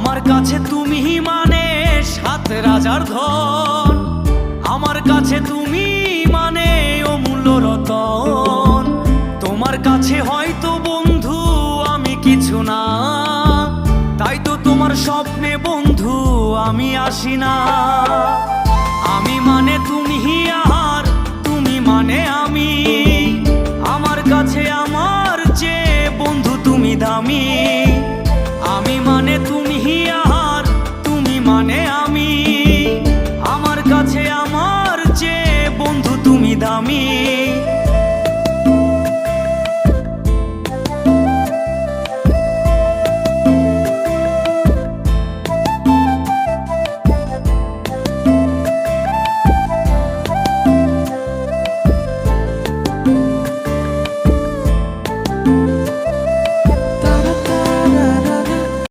আমার কাছে তুমি মানে সাত রাজার ধন, আমার কাছে তুমি মানে অমূল্য রতন। তোমার কাছে হয়তো বন্ধু আমি কিছু না, তাই তো তোমার স্বপ্নে বন্ধু আমি আসি না। আমি মানে তুমি আর তুমি মানে আমি, আমার কাছে আমার চেয়ে বন্ধু তুমি দামি।